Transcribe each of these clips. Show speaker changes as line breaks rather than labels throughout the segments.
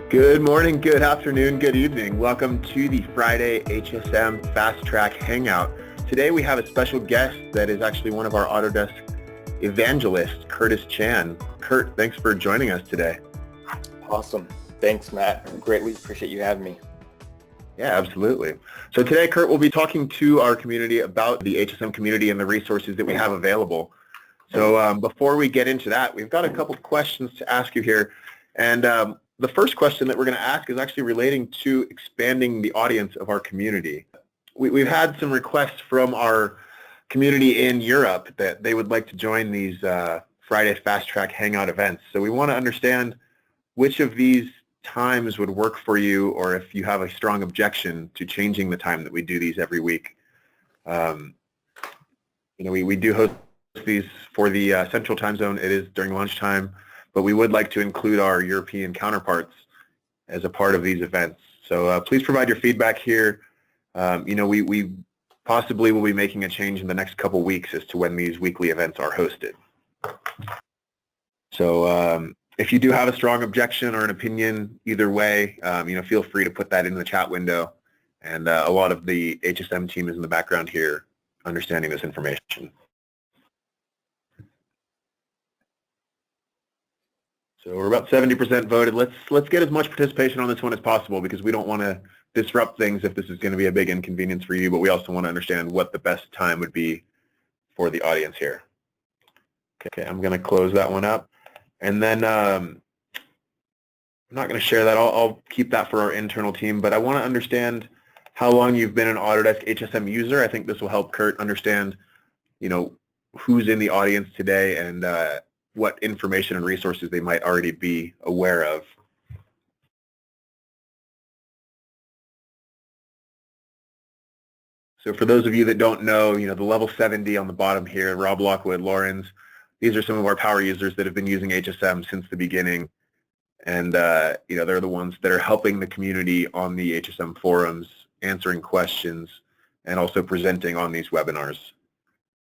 Good morning, good afternoon, good evening. Welcome to the Friday HSM Fast Track Hangout. Today we have a special guest that is actually one of our Autodesk Evangelists, Curt Chan. Curt, thanks for joining us today.
Awesome. Thanks, Matt. Greatly appreciate you having me.
Yeah, absolutely. So today, Curt, we'll be talking to our community about the HSM community and the resources that we have available. So before we get into that, we've got a couple of questions to ask you here. And the first question that we're going to ask is actually relating to expanding the audience of our community. We've had some requests from our community in Europe that they would like to join these Friday Fast Track Hangout events. So we want to understand which of these times would work for you, or if you have a strong objection to changing the time that we do these every week. We do host these for the Central Time Zone. It is during lunchtime, but we would like to include our European counterparts as a part of these events. So please provide your feedback here. We possibly will be making a change in the next couple weeks as to when these weekly events are hosted. So if you do have a strong objection or an opinion either way, feel free to put that in the chat window. And a lot of the HSM team is in the background here understanding this information. So we're about 70% voted. Let's get as much participation on this one as possible, because we don't want to disrupt things if this is going to be a big inconvenience for you, but we also want to understand what the best time would be for the audience here. Okay, I'm going to close that one up. And then I'm not going to share that. I'll keep that for our internal team, but I want to understand how long you've been an Autodesk HSM user. I think this will help Curt understand, who's in the audience today and what information and resources they might already be aware of. So for those of you that don't know, the level 70 on the bottom here, Rob Lockwood, Lawrence, these are some of our power users that have been using HSM since the beginning. And, they're the ones that are helping the community on the HSM forums, answering questions, and also presenting on these webinars.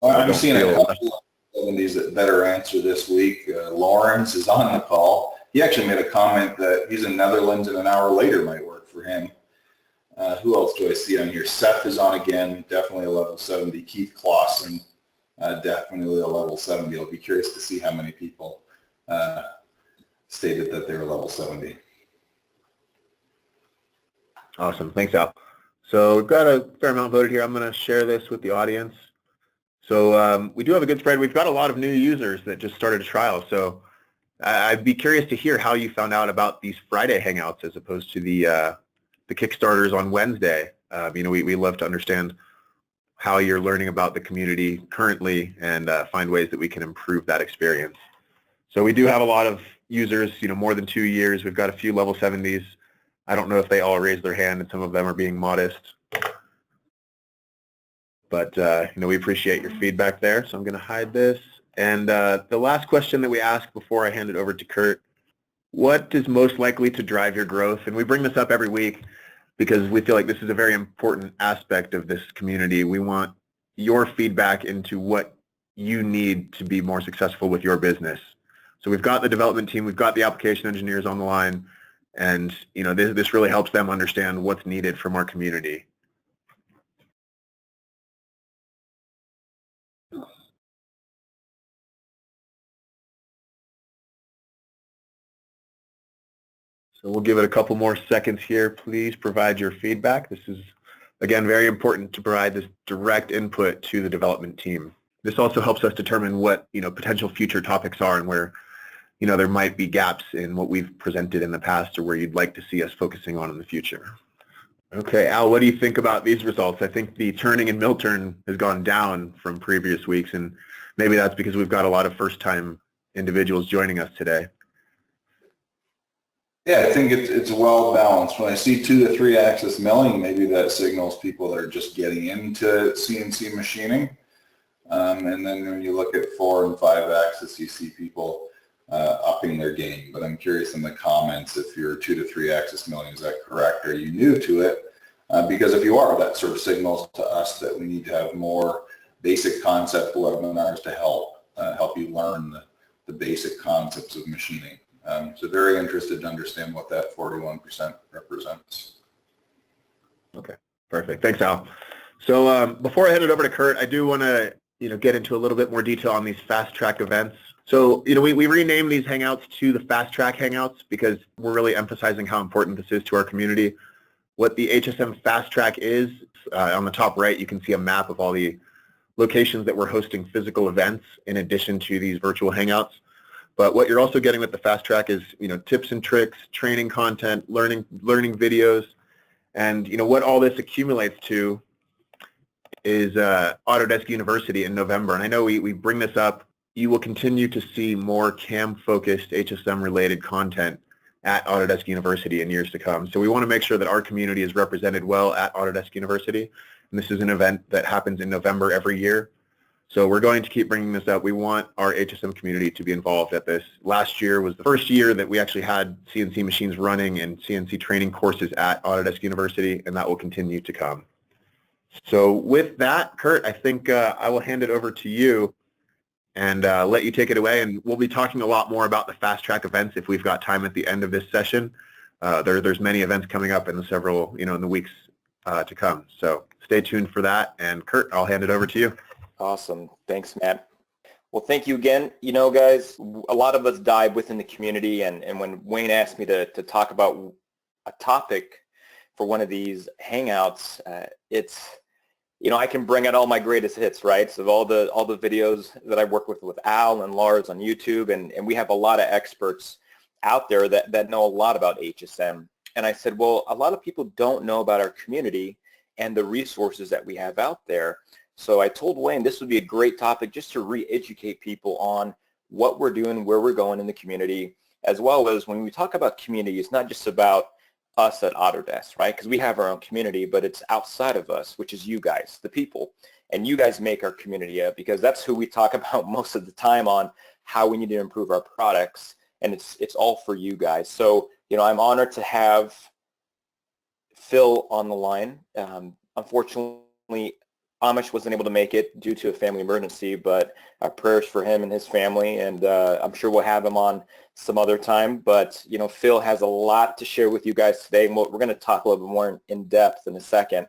I'm seeing a couple of 70s that better answer this week. Lawrence is on the call. He actually made a comment that he's in Netherlands and an hour later might work for him. Who else do I see on here? Seth is on again, definitely a level 70. Keith Clausen, definitely a level 70. I'll be curious to see how many people stated that they were level 70.
Awesome. Thanks, Al. So we've got a fair amount voted here. I'm going to share this with the audience. So we do have a good spread. We've got a lot of new users that just started a trial. So I'd be curious to hear how you found out about these Friday Hangouts as opposed to the Kickstarters on Wednesday. We love to understand how you're learning about the community currently and find ways that we can improve that experience. So we do have a lot of users, more than 2 years. We've got a few level 70s. I don't know if they all raised their hand, and some of them are being modest. But, we appreciate your feedback there. So I'm going to hide this. And the last question that we ask before I hand it over to Curt, what is most likely to drive your growth? And we bring this up every week because we feel like this is a very important aspect of this community. We want your feedback into what you need to be more successful with your business. So we've got the development team, we've got the application engineers on the line, and this really helps them understand what's needed from our community. So we'll give it a couple more seconds here. Please provide your feedback. This is, again, very important to provide this direct input to the development team. This also helps us determine what, potential future topics are and where, there might be gaps in what we've presented in the past or where you'd like to see us focusing on in the future. Okay, Al, what do you think about these results? I think the turning and mill turn has gone down from previous weeks, and maybe that's because we've got a lot of first-time individuals joining us today.
Yeah, I think it's well balanced. When I see 2 to 3 axis milling, maybe that signals people that are just getting into CNC machining. And then when you look at 4 and 5 axis, you see people upping their game. But I'm curious in the comments if you're 2 to 3 axis milling, is that correct? Are you new to it? Because if you are, that sort of signals to us that we need to have more basic concept webinars to help you learn the basic concepts of machining. So very interested to understand what that 41% represents.
Okay, perfect. Thanks, Al. So before I hand it over to Curt, I do want to get into a little bit more detail on these Fast Track events. So we renamed these Hangouts to the Fast Track Hangouts because we're really emphasizing how important this is to our community. What the HSM Fast Track is, on the top right, you can see a map of all the locations that we're hosting physical events in addition to these virtual Hangouts. But what you're also getting with the Fast Track is, tips and tricks, training content, learning videos, and what all this accumulates to is Autodesk University in November. And I know we bring this up. You will continue to see more CAM-focused HSM-related content at Autodesk University in years to come. So we want to make sure that our community is represented well at Autodesk University. And this is an event that happens in November every year. So we're going to keep bringing this up. We want our HSM community to be involved at this. Last year was the first year that we actually had CNC machines running and CNC training courses at Autodesk University, and that will continue to come. So with that, Curt, I think I will hand it over to you and let you take it away. And we'll be talking a lot more about the Fast Track events if we've got time at the end of this session. There's many events coming up in the several, in the weeks to come. So stay tuned for that. And Curt, I'll hand it over to you.
Awesome. Thanks, Matt. Well, thank you again. Guys, a lot of us dive within the community, and when Wayne asked me to talk about a topic for one of these Hangouts, it's I can bring out all my greatest hits, right? So all the videos that I work with Al and Lars on YouTube, and we have a lot of experts out there that know a lot about HSM. And I said, well, a lot of people don't know about our community and the resources that we have out there. So I told Wayne this would be a great topic just to re-educate people on what we're doing, where we're going in the community, as well as when we talk about community, it's not just about us at Autodesk, right? Because we have our own community, but it's outside of us, which is you guys, the people. And you guys make our community up, because that's who we talk about most of the time on how we need to improve our products. And it's all for you guys. So, I'm honored to have Phil on the line. Unfortunately, Amish wasn't able to make it due to a family emergency, but our prayers for him and his family, and I'm sure we'll have him on some other time. But, Phil has a lot to share with you guys today, and we're going to talk a little bit more in depth in a second.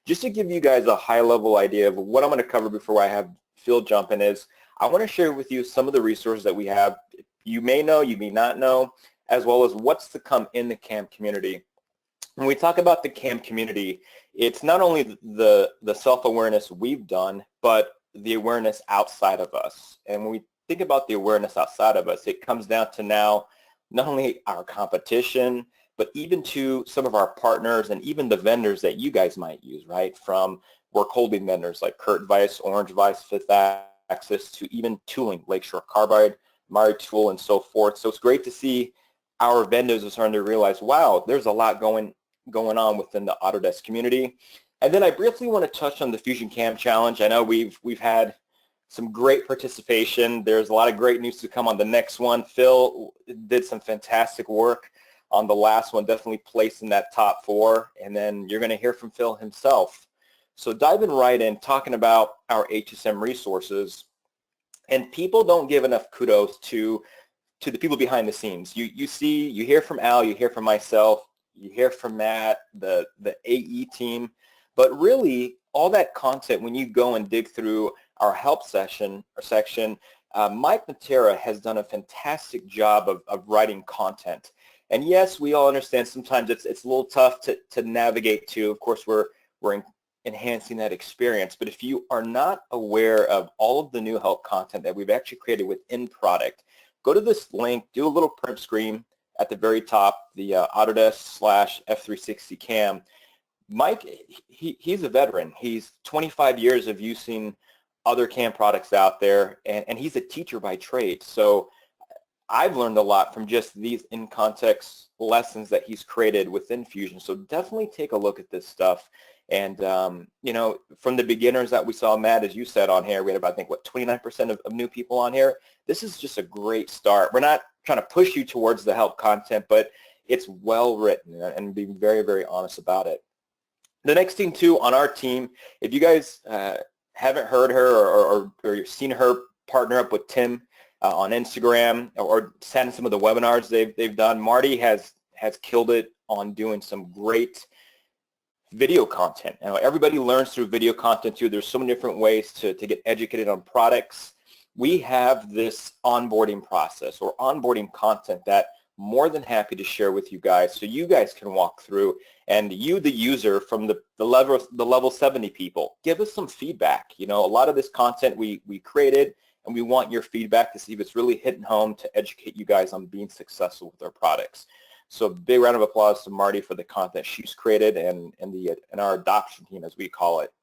Just to give you guys a high-level idea of what I'm going to cover before I have Phil jump in is, I want to share with you some of the resources that we have. You may know, you may not know, as well as what's to come in the CAM community. When we talk about the CAM community, it's not only the self-awareness we've done, but the awareness outside of us. And when we think about the awareness outside of us, it comes down to now not only our competition, but even to some of our partners and even the vendors that you guys might use, right? From work holding vendors like Kurt Weiss, Orange Weiss, Fifth Axis, to even tooling, Lakeshore Carbide, Mari Tool, and so forth. So it's great to see our vendors are starting to realize, wow, there's a lot going on within the Autodesk community. And then I briefly want to touch on the Fusion Cam Challenge. I know we've had some great participation. There's a lot of great news to come on the next one. Phil did some fantastic work on the last one, definitely placed in that top 4. And then you're going to hear from Phil himself. So diving right in, talking about our HSM resources. And people don't give enough kudos to the people behind the scenes. You hear from Al, you hear from myself, you hear from Matt, the AE team, but really all that content, when you go and dig through our help section, Mike Matera has done a fantastic job of writing content. And yes, we all understand sometimes it's a little tough to navigate to. Of course, we're enhancing that experience. But if you are not aware of all of the new help content that we've actually created within product, go to this link, do a little print screen at the very top, the Autodesk/F360 CAM. Mike, he's a veteran. He's 25 years of using other CAM products out there, and he's a teacher by trade. So I've learned a lot from just these in-context lessons that he's created within Fusion. So definitely take a look at this stuff. And, from the beginners that we saw, Matt, as you said on here, we had about, I think, 29% of new people on here. This is just a great start. We're not trying to push you towards the help content, but it's well written, and being very, very honest about it. The next thing, too, on our team, if you guys haven't heard her or seen her partner up with Tim, on Instagram, or send some of the webinars they've done. Marty has killed it on doing some great video content. Now, everybody learns through video content too. There's so many different ways to get educated on products. We have this onboarding process or onboarding content that more than happy to share with you guys, so you guys can walk through, and you, the user, from the level 70 people, give us some feedback. You know, a lot of this content we created, and we want your feedback to see if it's really hitting home to educate you guys on being successful with our products. So big round of applause to Marty for the content she's created, and our adoption team, as we call it.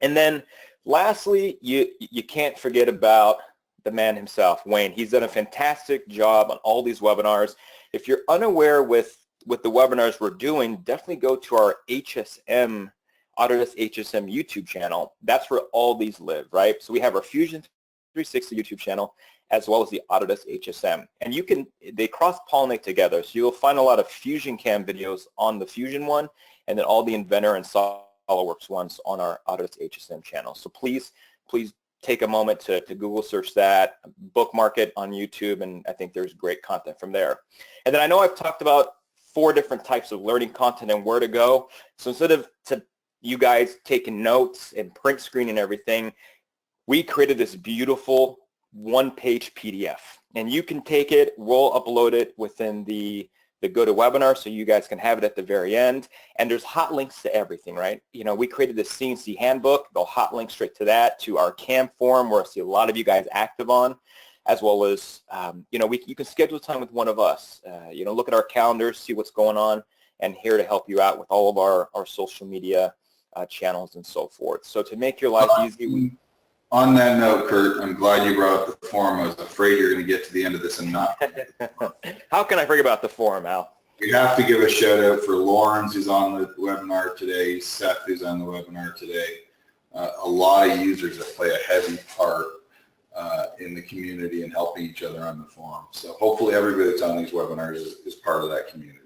And then lastly, you can't forget about the man himself, Wayne. He's done a fantastic job on all these webinars. If you're unaware with the webinars we're doing, definitely go to our HSM, Autodesk HSM YouTube channel. That's where all these live, right? So we have our Fusion 360 YouTube channel, as well as the Autodesk HSM. And they cross-pollinate together. So you'll find a lot of Fusion Cam videos on the Fusion one, and then all the Inventor and SolidWorks ones on our Autodesk HSM channel. So please take a moment to Google search that, bookmark it on YouTube, and I think there's great content from there. And then I know I've talked about 4 different types of learning content and where to go. So instead of you guys taking notes and print screen and everything, we created this beautiful one-page PDF. And you can take it, we'll upload it within the GoToWebinar so you guys can have it at the very end. And there's hot links to everything, right? You know, we created this CNC handbook. They'll hot link straight to that, to our CAM forum, where I see a lot of you guys active on, as well as, you know, you can schedule time with one of us. You know, look at our calendars, see what's going on, and here to help you out with all of our social media channels and so forth. So to make your life easy.
On that note, Curt, I'm glad you brought up the forum. I was afraid you're going to get to the end of this and not.
How can I forget about the forum, Al?
We have to give a shout out for Lawrence, who's on the webinar today, Seth, who's on the webinar today. A lot of users that play a heavy part in the community and helping each other on the forum. So hopefully everybody that's on these webinars is part of that community.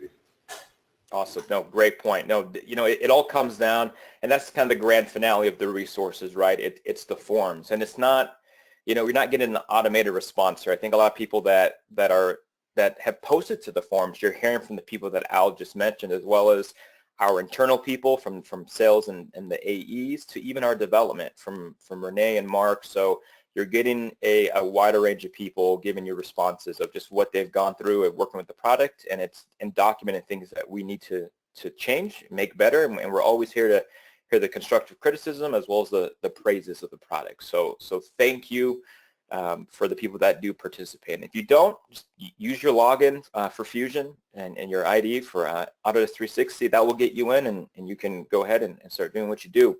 Awesome. No, great point. No, you know, it all comes down, and that's kind of the grand finale of the resources, right? It's the forums, and it's not, you know, we're not getting an automated response here. I think a lot of people that have posted to the forums, you're hearing from the people that Al just mentioned, as well as our internal people from sales and the AEs, to even our development from Renee and Mark. So you're getting a wider range of people giving you responses of just what they've gone through at working with the product, and documenting things that we need to change, make better, and we're always here to hear the constructive criticism as well as the praises of the product. So thank you for the people that do participate. And if you don't, just use your login for Fusion and your ID for Autodesk 360. That will get you in, and you can go ahead and start doing what you do.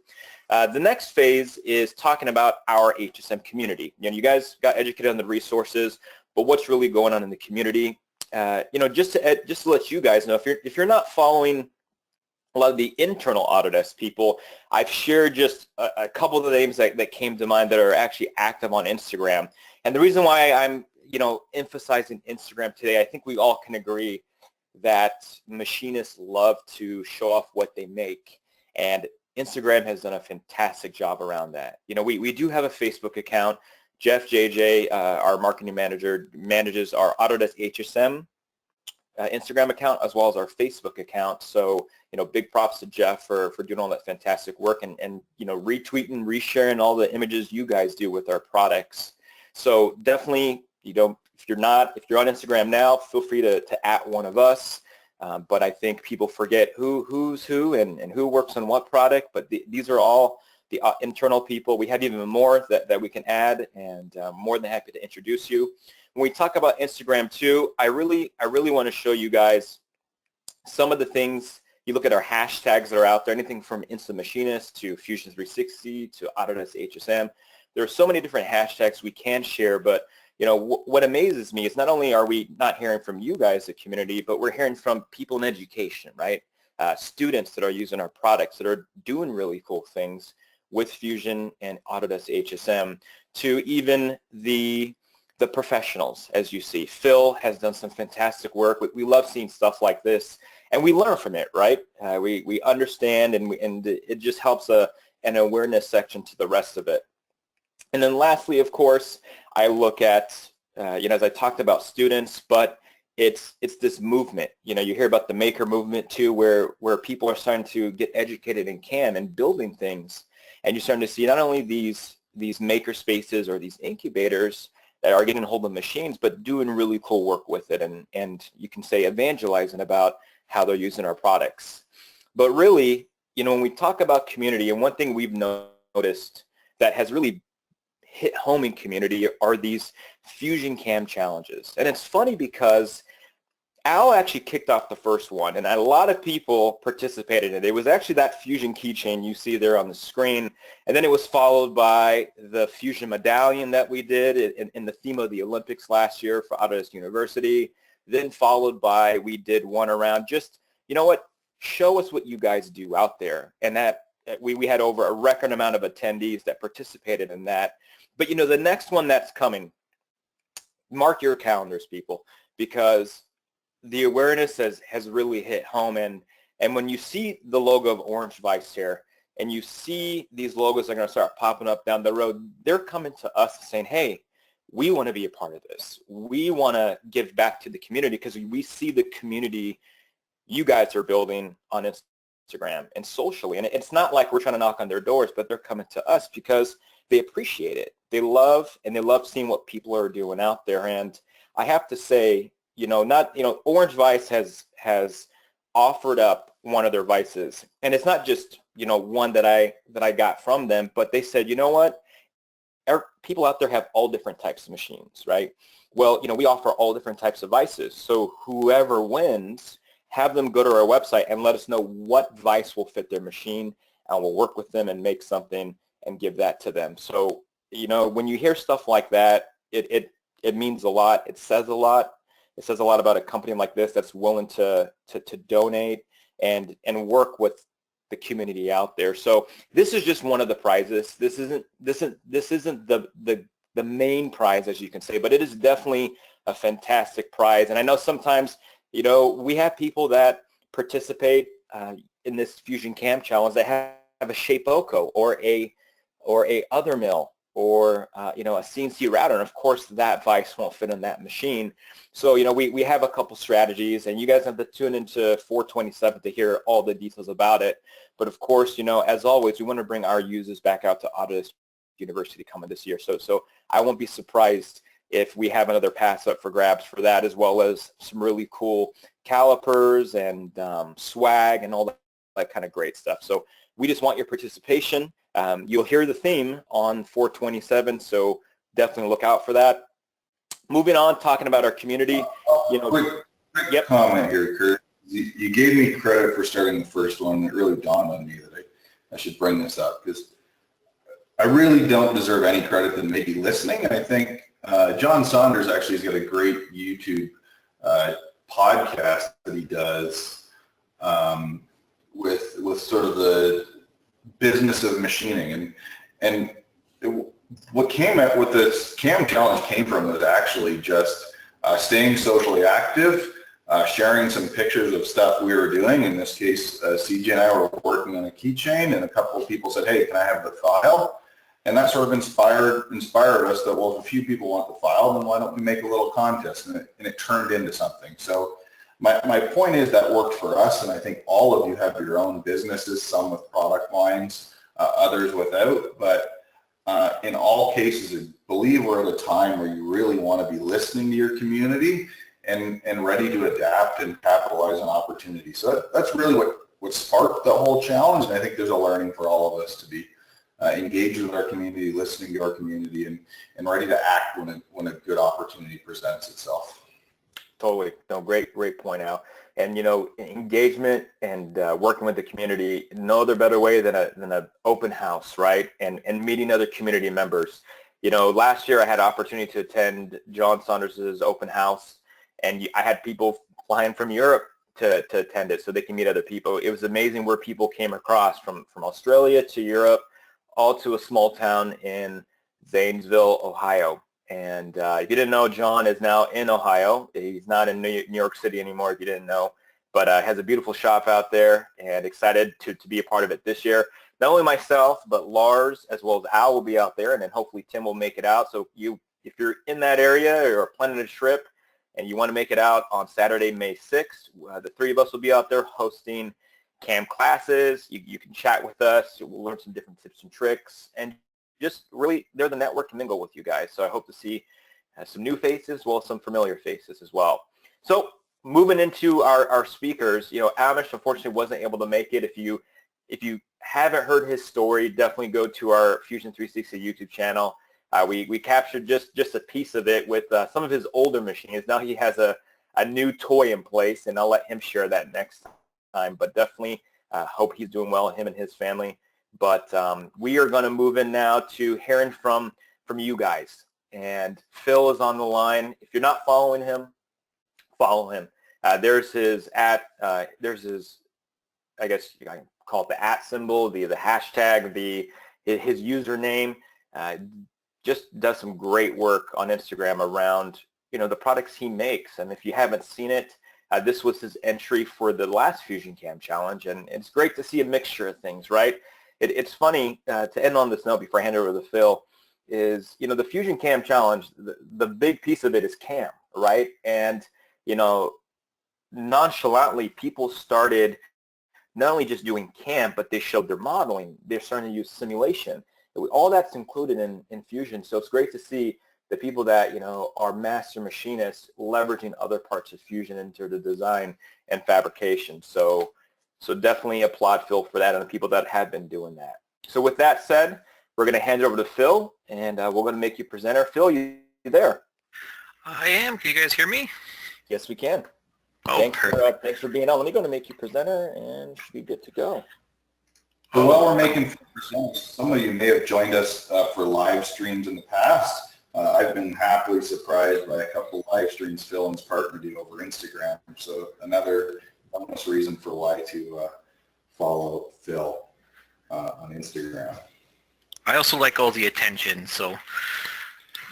The next phase is talking about our HSM community. You know, you guys got educated on the resources, but what's really going on in the community? You know, just to let you guys know, if you're not following a lot of the internal Autodesk people, I've shared just a couple of the names that came to mind that are actually active on Instagram. And the reason why I'm, you know, emphasizing Instagram today, I think we all can agree that machinists love to show off what they make, and Instagram has done a fantastic job around that. You know, we do have a Facebook account. Jeff JJ, our marketing manager, manages our Autodesk HSM Instagram account as well as our Facebook account. So, you know, big props to Jeff for doing all that fantastic work and you know, retweeting, resharing all the images you guys do with our products. So definitely, you know, if you're on Instagram now, feel free to @ one of us. But I think people forget who's who and who works on what product. But these are all the internal people. We have even more that we can add, and more than happy to introduce you. When we talk about Instagram too, I really want to show you guys some of the things. You look at our hashtags that are out there, anything from Instant Machinist to Fusion 360 to Autodesk HSM. There are so many different hashtags we can share, but you know, what amazes me is not only are we not hearing from you guys, the community, but we're hearing from people in education, right? Students that are using our products that are doing really cool things with Fusion and Autodesk HSM, to even the professionals, as you see. Phil has done some fantastic work. We love seeing stuff like this, and we learn from it, right? We understand, and it just helps an awareness section to the rest of it. And then lastly, of course, I look at as I talked about students, but it's this movement. You hear about the maker movement too, where people are starting to get educated in CAM and building things, and you're starting to see not only these maker spaces or these incubators that are getting a hold of machines, but doing really cool work with it, and you can say evangelizing about how they're using our products. But really, when we talk about community, and one thing we've noticed that has really hit home in community are these Fusion CAM challenges. And it's funny because Al actually kicked off the first one, and a lot of people participated in it. It was actually that Fusion keychain you see there on the screen, and then it was followed by the Fusion medallion that we did in the theme of the Olympics last year for Autodesk University, then followed by we did one around just, show us what you guys do out there. And that we had over a record amount of attendees that participated in that. But the next one that's coming, mark your calendars, people, because the awareness has really hit home. And when you see the logo of Orange Vice here, and you see these logos are going to start popping up down the road, they're coming to us saying, hey, we want to be a part of this. We want to give back to the community because we see the community you guys are building on Instagram and socially. And it's not like we're trying to knock on their doors, but they're coming to us because they appreciate it. They love seeing what people are doing out there. And I have to say, Orange Vice has offered up one of their vices, and it's not just one that I got from them, but they said, you know what, people out there have all different types of machines, right? Well, we offer all different types of vices, so whoever wins, have them go to our website and let us know what vice will fit their machine, and we'll work with them and make something and give that to them. So when you hear stuff like that, it means a lot. It says a lot. It says a lot about a company like this that's willing to donate and work with the community out there. So this is just one of the prizes. This isn't the main prize, as you can say, but it is definitely a fantastic prize. And I know sometimes we have people that participate in this Fusion CAM challenge that have a Shapeoko or a other mill or a CNC router, and of course that vice won't fit in that machine. So we have a couple strategies, and you guys have to tune into 427 to hear all the details about it. But of course, as always, we want to bring our users back out to Autodesk University coming this year. So I won't be surprised if we have another pass up for grabs for that, as well as some really cool calipers and swag and all that kind of great stuff. So we just want your participation. You'll hear the theme on 427, so definitely look out for that. Moving on, talking about our community.
Quick comment here, Curt. You gave me credit for starting the first one, and it really dawned on me that I should bring this up because I really don't deserve any credit than maybe listening. And I think John Saunders actually has got a great YouTube podcast that he does with sort of the business of machining, and what came out with this CAM challenge came from was actually just staying socially active, sharing some pictures of stuff we were doing. In this case, CJ and I were working on a keychain, and a couple of people said, hey, can I have the file? And that sort of inspired us that, well, if a few people want the file, then why don't we make a little contest? And it turned into something. So my point is that worked for us, and I think all of you have your own businesses, some with product lines, others without. But in all cases, I believe we're at a time where you really want to be listening to your community and ready to adapt and capitalize on opportunities. So that's really what sparked the whole challenge, and I think there's a learning for all of us to be engaged with our community, listening to our community, and ready to act when a good opportunity presents itself.
Totally. No, great point out. And engagement and working with the community, no other better way than an open house, right? And meeting other community members. Last year I had opportunity to attend John Saunders' open house, and I had people flying from Europe to attend it so they can meet other people. It was amazing where people came across from Australia to Europe, all to a small town in Zanesville, Ohio. And if you didn't know, John is now in Ohio. He's not in New York City anymore, if you didn't know, but has a beautiful shop out there, and excited to be a part of it this year. Not only myself, but Lars as well as Al will be out there, and then hopefully Tim will make it out. So you if you're in that area or planning a trip and you want to make it out on Saturday, May 6th, the three of us will be out there hosting CAM classes. You can chat with us. We'll learn some different tips and tricks, and just really, they're the network to mingle with you guys. So I hope to see some new faces as well as some familiar faces as well. So moving into our speakers, Amish unfortunately wasn't able to make it. If you haven't heard his story, definitely go to our Fusion 360 YouTube channel. We captured just a piece of it with some of his older machines. Now he has a new toy in place, and I'll let him share that next time. But definitely hope he's doing well, him and his family. But we are going to move in now to hearing from you guys. And Phil is on the line. If you're not following him, follow him. There's his I guess you can call it the @ symbol, the hashtag, his username. Just does some great work on Instagram around the products he makes. And if you haven't seen it, this was his entry for the last Fusion Cam Challenge, and it's great to see a mixture of things, right? It's funny, to end on this note before I hand it over to Phil, is the Fusion Cam Challenge, the big piece of it is cam, right? And nonchalantly people started not only just doing cam, but they showed their modeling. They're starting to use simulation. All that's included in Fusion. So it's great to see the people that are master machinists leveraging other parts of Fusion into the design and fabrication. So definitely applaud Phil for that and the people that have been doing that. So with that said, we're going to hand it over to Phil, and we're going to make you presenter. Phil, you there?
I am. Can you guys hear me?
Yes, we can.
Oh, perfect.
Thanks for being on. Let me go to make you presenter, and should be good to go.
So while we're making presents, some of you may have joined us for live streams in the past. I've been happily surprised by a couple of live streams Phil and his partner do over Instagram. So another bonus reason for why to follow Phil on Instagram.
I also like all the attention, so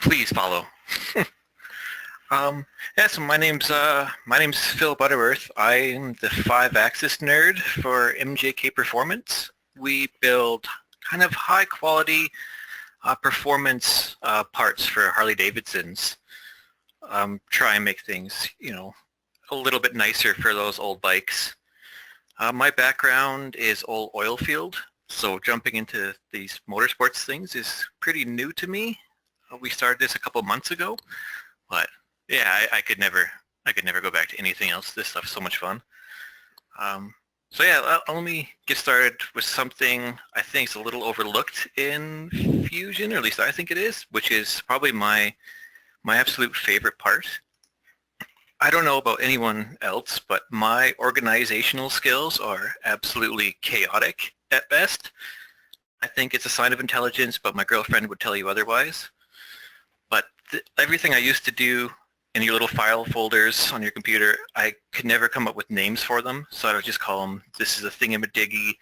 please follow. So my name's Phil Butterworth. I'm the 5-axis nerd for MJK Performance. We build kind of high quality performance parts for Harley Davidsons. Try and make things, a little bit nicer for those old bikes. My background is old oil field, so jumping into these motorsports things is pretty new to me. We started this a couple months ago, but yeah, I could never go back to anything else. This stuff's so much fun. So yeah, let me get started with something I think is a little overlooked in Fusion, or at least I think it is, which is probably my absolute favorite part. I don't know about anyone else, but my organizational skills are absolutely chaotic at best. I think it's a sign of intelligence, but my girlfriend would tell you otherwise. But everything I used to do in your little file folders on your computer, I could never come up with names for them, so I would just call them, this is a thingamadiggy,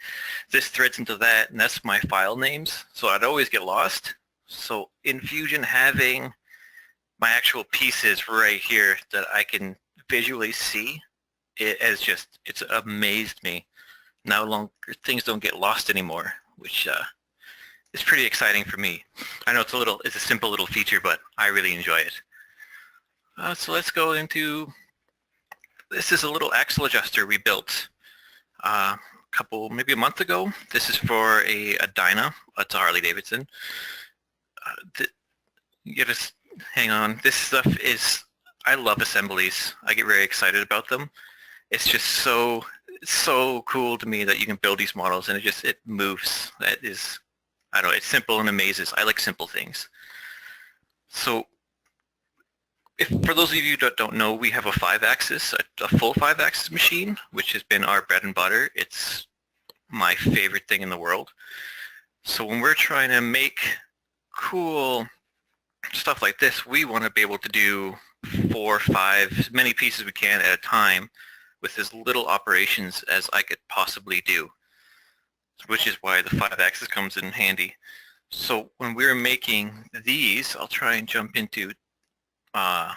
this threads into that, and that's my file names. So I'd always get lost. So in Fusion, having my actual pieces right here that I can visually see, it's amazed me. No longer things don't get lost anymore, which is pretty exciting for me. I know it's a simple little feature, but I really enjoy it. So let's go into, this is a little axle adjuster we built maybe a month ago. This is for a Dyna. It's a Harley Davidson. You just hang on. This stuff is, I love assemblies. I get very excited about them. It's just so cool to me that you can build these models and it moves. That is, I don't know, it's simple and amazes. I like simple things. So for those of you that don't know, we have a 5-axis, a full 5-axis machine, which has been our bread and butter. It's my favorite thing in the world. So when we're trying to make cool stuff like this, we want to be able to do 4 or 5, as many pieces we can at a time with as little operations as I could possibly do, which is why the 5-axis comes in handy. So when we're making these, I'll try and jump into one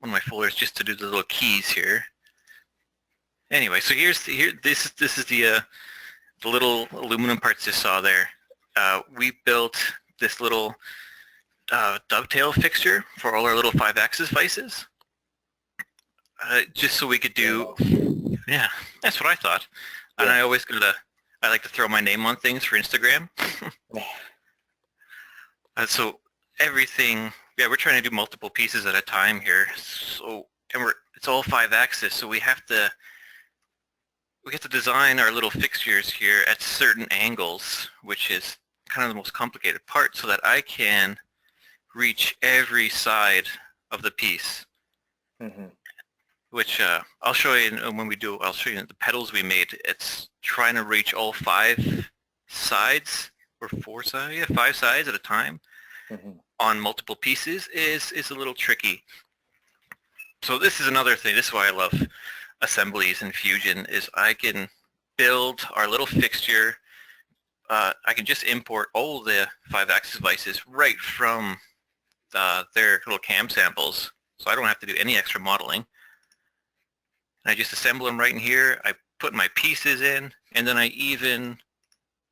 of my folders just to do the little keys here. Anyway, so this is the little aluminum parts you saw there. We built this little dovetail fixture for all our little 5-axis vices, just so we could do, yeah, that's what I thought. And I like to throw my name on things for Instagram. So everything, yeah, we're trying to do multiple pieces at a time here. So, and it's all 5-axis, so we have to design our little fixtures here at certain angles, which is kind of the most complicated part, so that I can reach every side of the piece.
Mm-hmm.
Which I'll show you when we do. I'll show you the pedals we made. It's trying to reach all 5 sides or 4 sides, yeah, 5 sides at a time on multiple pieces is a little tricky. So this is another thing. This is why I love assemblies and Fusion, is I can build our little fixture. I can just import all the 5-axis vices right from their little cam samples, so I don't have to do any extra modeling. I just assemble them right in here. I put my pieces in, and then I even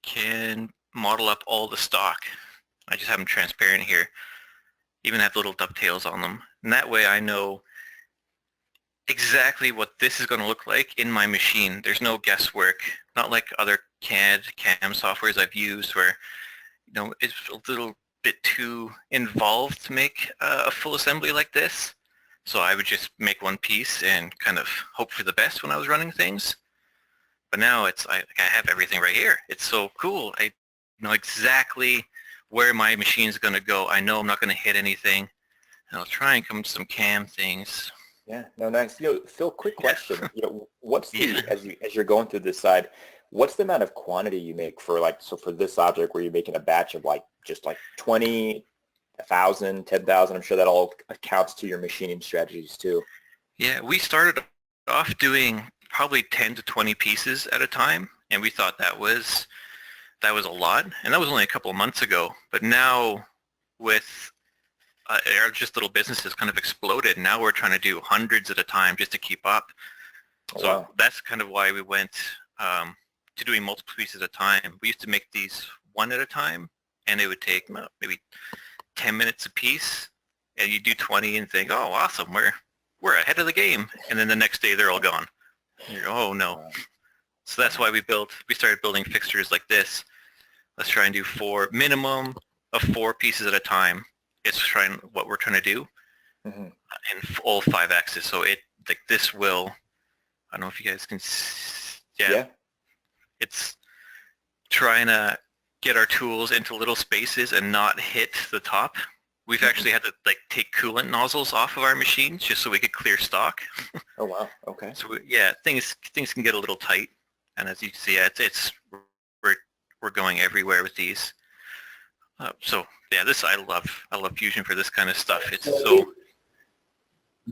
can model up all the stock. I just have them transparent here. Even have little dovetails on them. And that way I know exactly what this is going to look like in my machine. There's no guesswork, not like other CAM softwares I've used where, you know, it's a little bit too involved to make a full assembly like this. So I would just make one piece and kind of hope for the best when I was running things. But now I have everything right here. It's so cool. I know exactly where my machine's going to go. I know I'm not going to hit anything. And I'll try and come to some CAM things.
Yeah, no, nice. You know, Phil, quick question. You know, what's the as you're going through this side, what's the amount of quantity you make for, like, so for this object where you're making a batch of like just like 20, 1,000, 10,000? I'm sure that all accounts to your machining strategies too.
Yeah, we started off doing probably 10 to 20 pieces at a time, and we thought that was a lot, and that was only a couple of months ago. But now with our just little businesses kind of exploded. Now we're trying to do hundreds at a time just to keep up. So that's kind of why we went to doing multiple pieces at a time. We used to make these one at a time, and it would take maybe 10 minutes a piece, and you do 20 and think, oh, awesome, we're ahead of the game. And then the next day they're all gone. You're, oh no. So that's why we started building fixtures like this. Let's try and do minimum of 4 pieces at a time. It's what we're trying to do in all 5 axes. So this will, I don't know if you guys can see, yeah. It's trying to get our tools into little spaces and not hit the top. We've actually had to take coolant nozzles off of our machines just so we could clear stock.
Oh wow, okay.
So things can get a little tight, and as you can see, we're going everywhere with these. So yeah, I love Fusion for this kind of stuff. It's so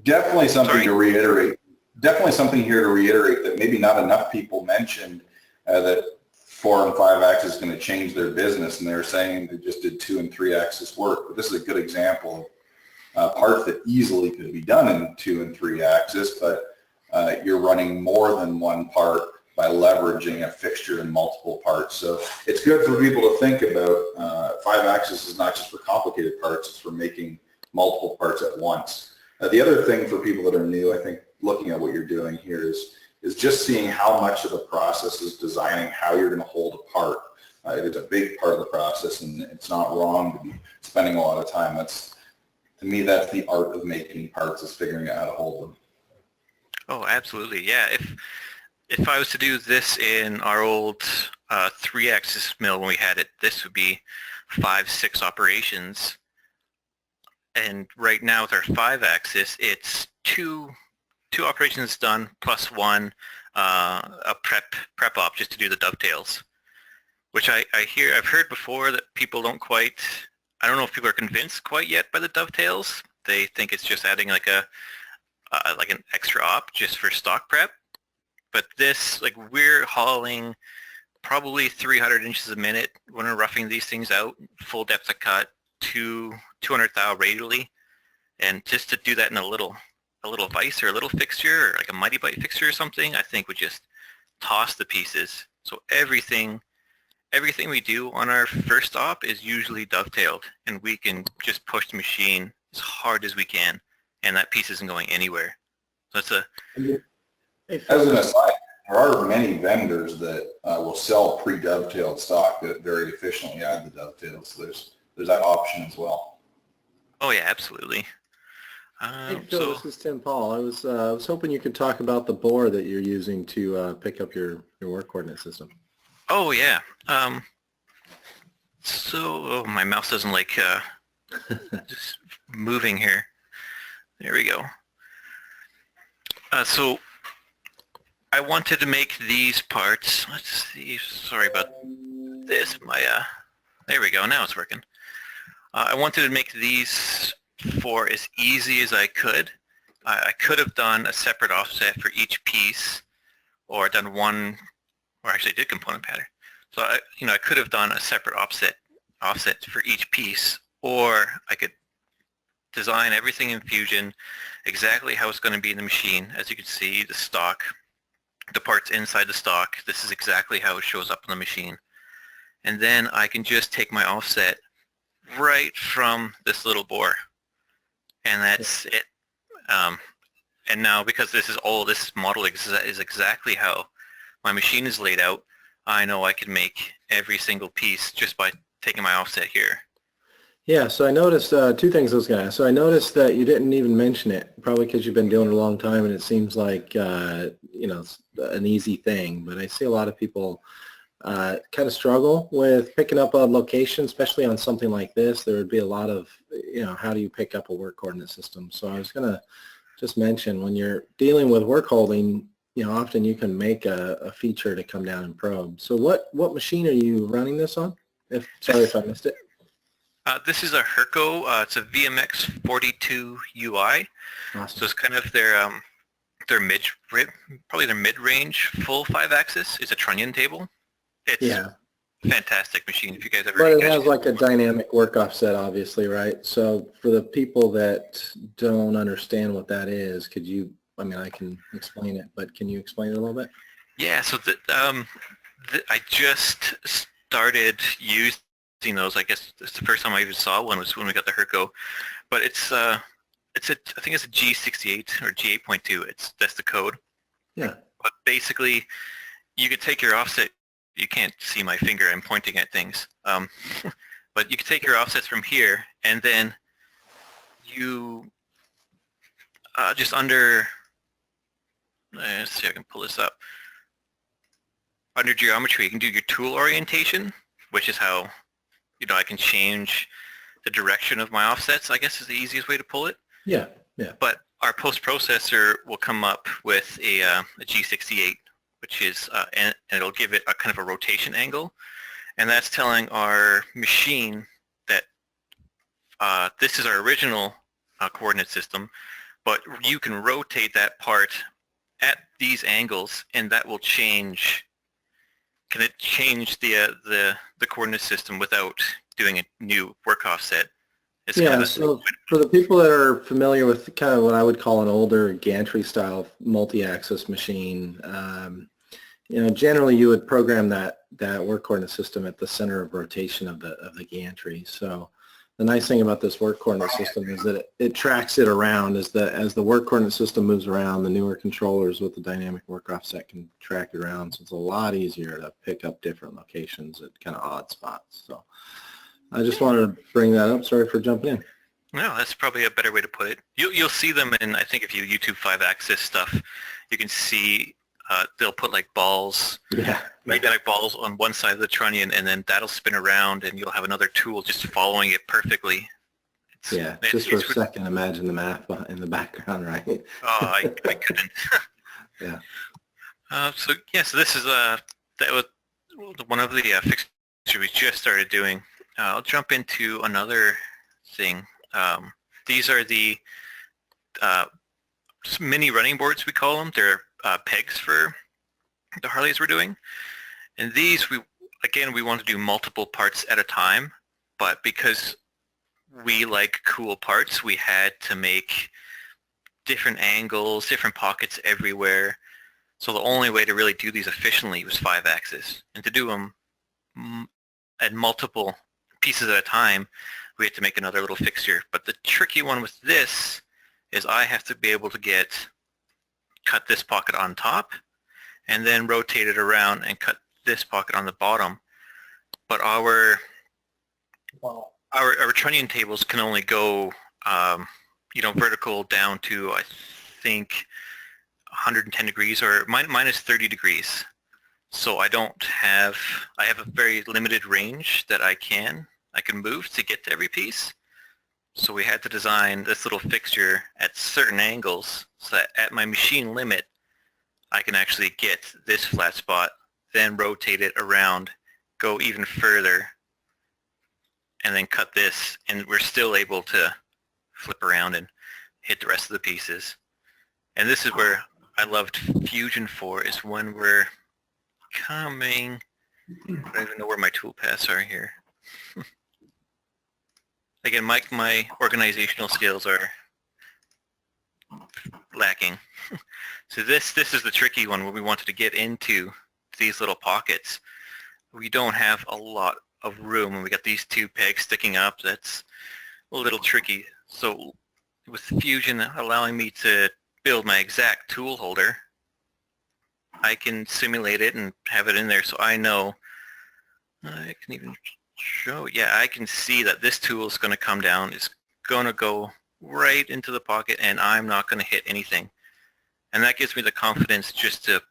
definitely something to reiterate. Definitely something here to reiterate that maybe not enough people mentioned that 4 and 5 axis is going to change their business, and they're saying they just did 2 and 3 axis work. But this is a good example of parts that easily could be done in 2 and 3 axis, but you're running more than one part by leveraging a fixture in multiple parts. So it's good for people to think about 5 axis is not just for complicated parts, it's for making multiple parts at once. The other thing for people that are new, I think, looking at what you're doing here is just seeing how much of the process is designing how you're going to hold a part. It's a big part of the process, and it's not wrong to be spending a lot of time. To me, that's the art of making parts, is figuring out how to hold them.
Oh, absolutely, yeah. If I was to do this in our old 3-axis mill when we had it, this would be 5-6 operations. And right now with our 5-axis, it's two operations done plus one a prep op just to do the dovetails, which I've heard before that people don't quite, I don't know if people are convinced quite yet by the dovetails. They think it's just adding like an extra op just for stock prep. But this, we're hauling probably 300 inches a minute when we're roughing these things out, full depth of cut, 200 thou radially, and just to do that in a little vise or a little fixture or like a mighty bite fixture or something, I think would just toss the pieces. So everything everything we do on our first op is usually dovetailed, and we can just push the machine as hard as we can, and that piece isn't going anywhere. So that's a...
As an aside, there are many vendors that will sell pre-dovetailed stock that very efficiently add the dovetails. So there's that option as well.
Oh yeah, absolutely.
Hey Phil, this is Tim Paul. I was hoping you could talk about the bore that you're using to pick up your work coordinate system.
Oh yeah. So my mouse doesn't like just moving here. There we go. So I wanted to make these parts. Let's see. Sorry about this. There we go. Now it's working. I wanted to make these for as easy as I could. I could have done a separate offset for each piece, or done one, or actually I did component pattern. So I could have done a separate offset for each piece, or I could design everything in Fusion exactly how it's going to be in the machine. As you can see, the stock, the parts inside the stock, this is exactly how it shows up on the machine. And then I can just take my offset right from this little bore, and that's it. And now, because this model is exactly how my machine is laid out, I know I can make every single piece just by taking my offset here.
Yeah, so I noticed two things I was going to ask. So I noticed that you didn't even mention it, probably because you've been doing it a long time and it seems like, it's an easy thing. But I see a lot of people kind of struggle with picking up a location, especially on something like this. There would be a lot of, how do you pick up a work coordinate system? So I was going to just mention, when you're dealing with work holding, often you can make a feature to come down and probe. So what machine are you running this on? Sorry if I missed it.
This is a Herco. It's a VMX 42 UI.
Awesome.
So it's kind of their mid-range full 5-axis. It's a trunnion table. It's a fantastic machine if you guys ever...
But it has like a dynamic work offset, obviously, right? So for the people that don't understand what that is, could you... I can explain it, but can you explain it a little bit?
Yeah, so I just started using those. I guess it's the first time I even saw one was when we got the Herco, but I think it's a G68 or G8.2. That's the code.
Yeah.
But basically, you could take your offset. You can't see my finger. I'm pointing at things. But you could take your offsets from here, and then you just under... Let's see if I can pull this up. Under geometry, you can do your tool orientation, which is how, I can change the direction of my offsets, I guess is the easiest way to pull it.
Yeah, yeah.
But our post-processor will come up with a G68, which is, and it'll give it a kind of a rotation angle. And that's telling our machine that this is our original coordinate system, but you can rotate that part at these angles, and that will change. Can it change the coordinate system without doing a new work offset?
So for the people that are familiar with kind of what I would call an older gantry style multi-axis machine, generally you would program that work coordinate system at the center of rotation of the gantry. So the nice thing about this work coordinate system is that it tracks it around as the work coordinate system moves around. The newer controllers with the dynamic work offset can track it around, so it's a lot easier to pick up different locations at kind of odd spots. So I just wanted to bring that up. Sorry for jumping in.
No, that's probably a better way to put it. You'll see them in, I think if you YouTube 5-axis stuff, you can see they'll put like balls, magnetic balls on one side of the trunnion, and then that'll spin around, and you'll have another tool just following it perfectly.
Just for a second, imagine the math in the background, right?
Oh, I couldn't.
Yeah.
So this is that was one of the fixtures we just started doing. I'll jump into another thing. These are the mini running boards, we call them. They're pegs for the Harleys we're doing. And these, we want to do multiple parts at a time, but because we like cool parts, we had to make different angles, different pockets everywhere. So the only way to really do these efficiently was 5-axis. And to do them at multiple pieces at a time, we have to make another little fixture. But the tricky one with this is I have to be able to cut this pocket on top and then rotate it around and cut this pocket on the bottom. But our trunnion tables can only go vertical down to, I think, 110 degrees or minus 30 degrees. So I have a very limited range that I can move to get to every piece. So we had to design this little fixture at certain angles so that at my machine limit, I can actually get this flat spot, then rotate it around, go even further, and then cut this, and we're still able to flip around and hit the rest of the pieces. And this is where I loved Fusion for, is when we're coming, I don't even know where my toolpaths are here. Again, my organizational skills are lacking. So this is the tricky one when we wanted to get into these little pockets. We don't have a lot of room, and we got these two pegs sticking up. That's a little tricky. So with Fusion allowing me to build my exact tool holder, I can simulate it and have it in there so I know. I can even show, yeah, I can see that this tool is going to come down. It's going to go right into the pocket, and I'm not going to hit anything. And that gives me the confidence just to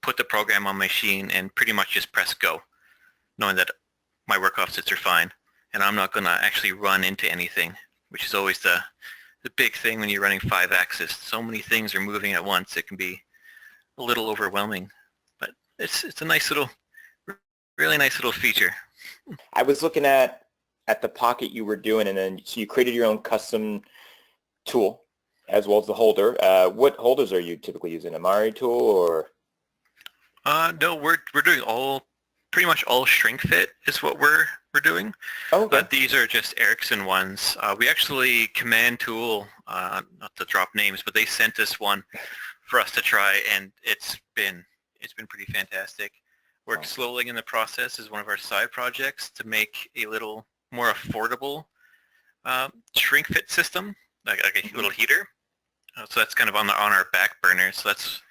put the program on my machine and pretty much just press go, knowing that my work offsets are fine, and I'm not going to actually run into anything, which is always the big thing when you're running 5-axis. So many things are moving at once. It can be a little overwhelming, but it's a nice little, really nice little feature.
I was looking at the pocket you were doing, and then so you created your own custom tool as well as the holder. What holders are you typically using? A Mari tool or?
No, we're doing pretty much all shrink fit is what we're doing.
Oh, okay.
These are just Ericsson ones. We actually Command Tool, not to drop names, but they sent us one for us to try, and it's been pretty fantastic. We're slowly in the process as one of our side projects to make a little more affordable shrink fit system, like a little heater. So that's kind of on our back burner. So that's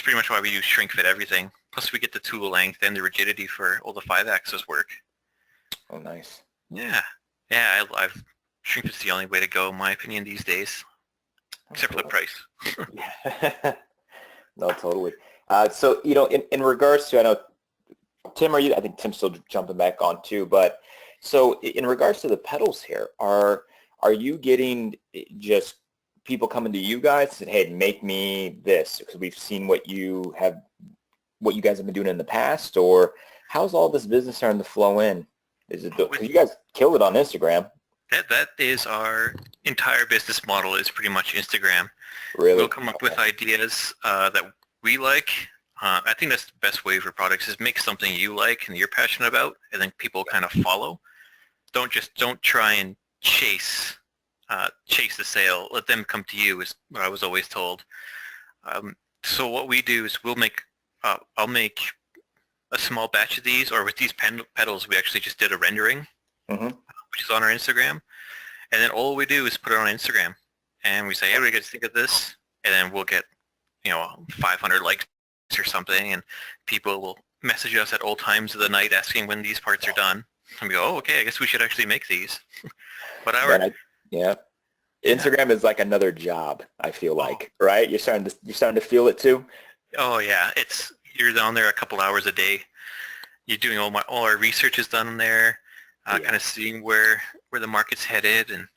pretty much why we use shrink fit everything. Plus we get the tool length and the rigidity for all the 5-axis work.
Oh, nice.
Yeah, I've shrink fit's the only way to go, in my opinion, these days, except for the price.
No, totally. So in regards to, I know Tim, I think Tim's still jumping back on too, but so in regards to the pedals here, are you getting just people coming to you guys and saying, hey, make me this, because we've seen what you guys have been doing in the past, or how's all this business starting to flow in? Is it, because you guys killed it on Instagram.
That is our entire business model, is pretty much Instagram.
Really?
We'll come up with ideas that we like. I think that's the best way for products, is make something you like and you're passionate about, and then people kind of follow. Don't try and chase the sale. Let them come to you, is what I was always told. So what we do is I'll make a small batch of these, or with these pedals, we actually just did a rendering, which is on our Instagram, and then all we do is put it on Instagram, and we say, hey, what do you guys think of this? And then we'll get 500 likes or something, and people will message us at all times of the night asking when these parts are done, and we go, oh, okay, I guess we should actually make these. But Instagram is like another job, I feel like, right? You're starting to feel it too. Oh yeah, you're down there a couple hours a day. You're doing all our research is done there, kind of seeing where the market's headed and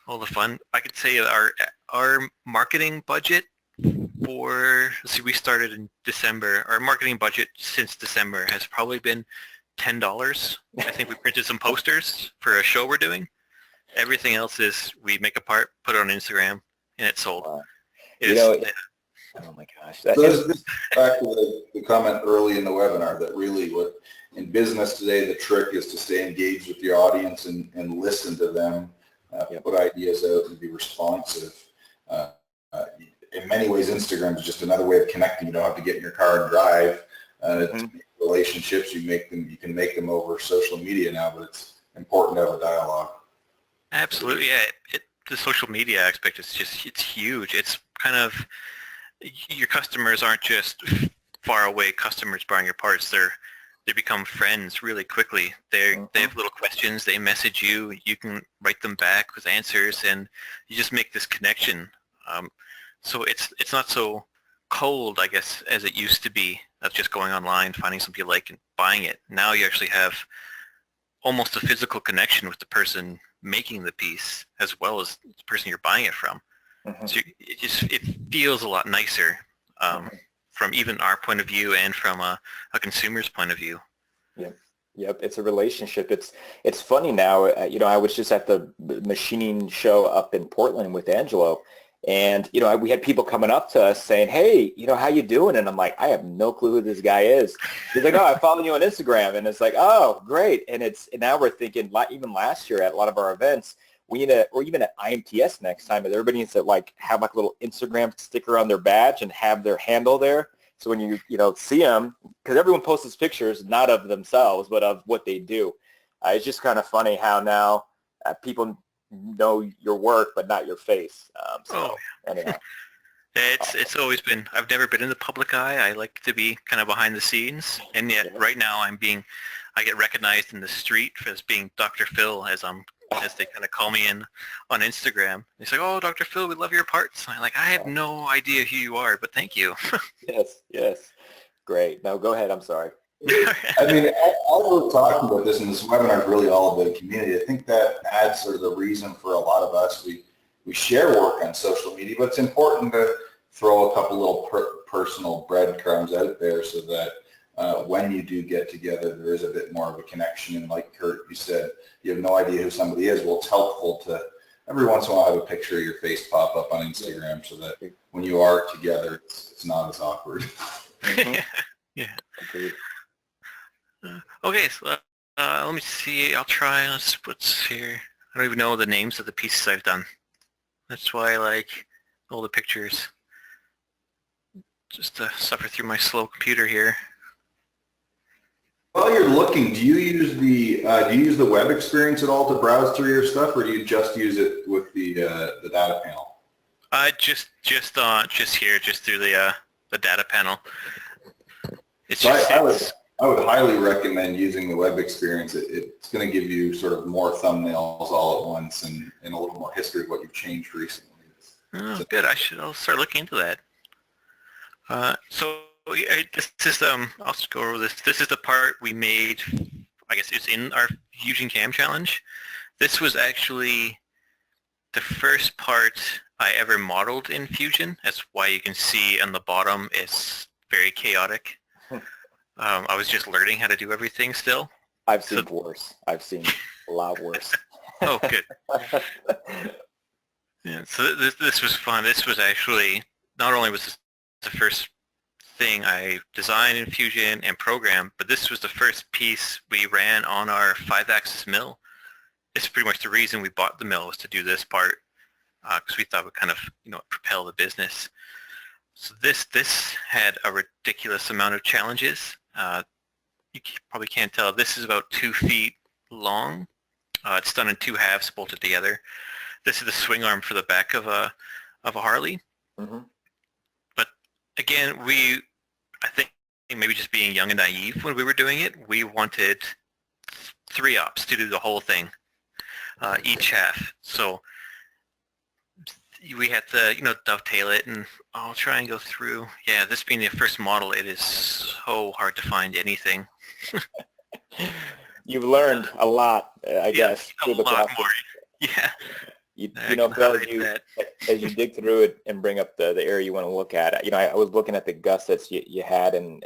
all the fun. I could say our marketing budget we started in December. Our marketing budget since December has probably been $10. I think we printed some posters for a show we're doing. Everything else is we make a part, put it on Instagram, and it's sold.
Oh my gosh.
So this is back to the comment early in the webinar that really what in business today, the trick is to stay engaged with your audience and listen to them, put ideas out and be responsive. In many ways, Instagram is just another way of connecting. You don't have to get in your car and drive to make relationships, you can make them over social media now, but it's important to have a dialogue.
Absolutely, yeah. The social media aspect is it's huge. It's kind of, your customers aren't just far away customers buying your parts. They become friends really quickly. They have little questions. They message you. You can write them back with answers, and you just make this connection. So it's not so cold, I guess, as it used to be. That's just going online, finding something you like, and buying it. Now you actually have almost a physical connection with the person making the piece as well as the person you're buying it from. So it feels a lot nicer from even our point of view and from a consumer's point of view.
Yep, it's a relationship. It's funny now. I was just at the machining show up in Portland with Angelo, and we had people coming up to us saying, "Hey, how you doing?" And I'm like, "I have no clue who this guy is." He's like, "Oh, I follow you on Instagram," and it's like, "Oh, great." And now we're thinking, even last year at a lot of our events, we need to, or even at IMTS next time, everybody needs to have a little Instagram sticker on their badge and have their handle there. So when you see them, because everyone posts these pictures not of themselves but of what they do. It's just kind of funny how now people know your work but not your face. Anyhow.
It's always been. I've never been in the public eye. I like to be kind of behind the scenes, and yet right now I get recognized in the street as being Dr. Phil, as they kind of call me in on Instagram. It's like, "Oh, Dr. Phil, we love your parts." And I'm like, "I have no idea who you are, but thank you."
Yes. Great. No, go ahead. I'm sorry.
I mean, as we're talking about this, and this webinar is really all about community, I think that adds sort of the reason for a lot of us. We share work on social media, but it's important to throw a couple little personal breadcrumbs out there so that when you do get together, there is a bit more of a connection. And like Curt, you said, you have no idea who somebody is. Well, it's helpful to every once in a while have a picture of your face pop up on Instagram so that when you are together, it's not as awkward.
Yeah. Okay, so let me see. I'll try. What's here? I don't even know the names of the pieces I've done. That's why I like all the pictures. Just to suffer through my slow computer here.
While you're looking, do you use the web experience at all to browse through your stuff, or do you just use it with the data panel?
Just here, just through the data panel.
I would highly recommend using the web experience. It's going to give you sort of more thumbnails all at once and a little more history of what you've changed recently.
Good. I'll start looking into that. This is I'll just go over this. This is the part we made. I guess it's in our Fusion Cam Challenge. This was actually the first part I ever modeled in Fusion. That's why you can see on the bottom it's very chaotic. I was just learning how to do everything still.
I've seen worse. I've seen a lot worse.
Oh, good. Yeah. So this was fun. This was actually, not only was this the first thing I designed in Fusion and programmed, but this was the first piece we ran on our 5-axis mill. It's pretty much the reason we bought the mill, was to do this part, because we thought it would kind of propel the business. So this had a ridiculous amount of challenges. You probably can't tell. This is about 2 feet long. It's done in 2 halves bolted together. This is the swing arm for the back of a Harley.
Mm-hmm.
But again, I think maybe just being young and naive when we were doing it, we wanted 3 ops to do the whole thing, each half. So we had to, dovetail it, and I'll try and go through. Yeah, this being the first model, it is so hard to find anything.
You've learned a lot, I guess.
A lot more. Yeah.
Phil, as you dig through it and bring up the area you want to look at, I was looking at the gussets you had and